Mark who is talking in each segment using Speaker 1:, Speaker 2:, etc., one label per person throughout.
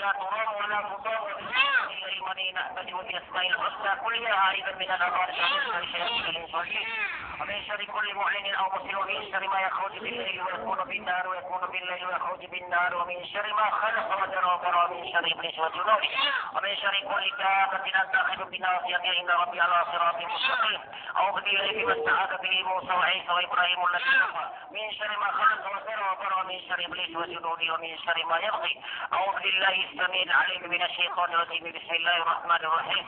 Speaker 1: لا ترام ولا مضام إليه نأتي بأسماء الحسنى كلها أيضا من الأمراض الشياطين الإنسانية ومن شر كل معلن أو مسلم ومن شر ما يخرج بالليل ويكون بالنهار ويكون بالليل ويخرج بالنهار ومن شر ما خلق وجرى ومن شر إبليس وجنوده ومن شر كل دابة تأخذ بناصيتها إن ربي على صراط مستقيم أعوذ بالله بما استعاذ به موسى وعيسى وإبراهيم الذي كفر من شر ما خلق وجرى ومن شر إبليس وجنوده ومن شر ما يبغي أعوذ بالله السميع العليم من الشيطان الرجيم بسم الله الرحمن الرحيم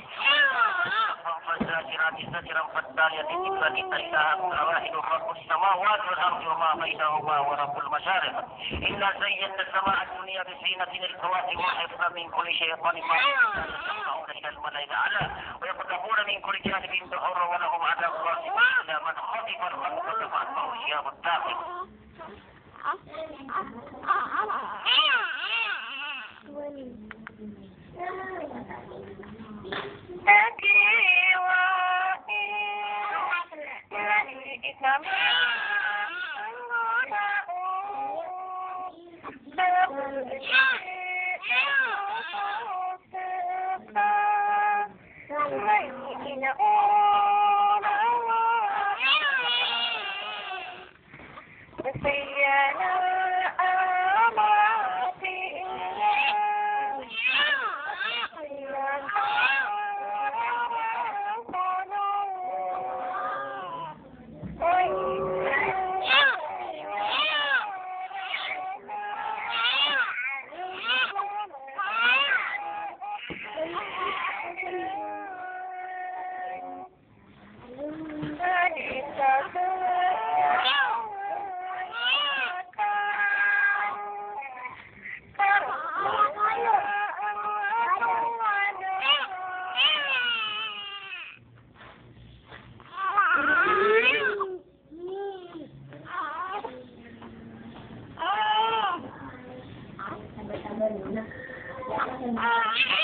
Speaker 1: فالزاجرات زجرا فالتالية ذكرا فإذا هم واحد خلق السماوات والأرض وما بينهما ورب المشارق إنا زينا السماء الدنيا بزينة الكواكب وحفظا من كل شيطان ما يسمعون إلى الملائكة الأعلى ويقذفون من كل جانب دحورا ولهم عذاب واصب إلا من خطف الخلق فأتبعه شهاب الداخل Ah!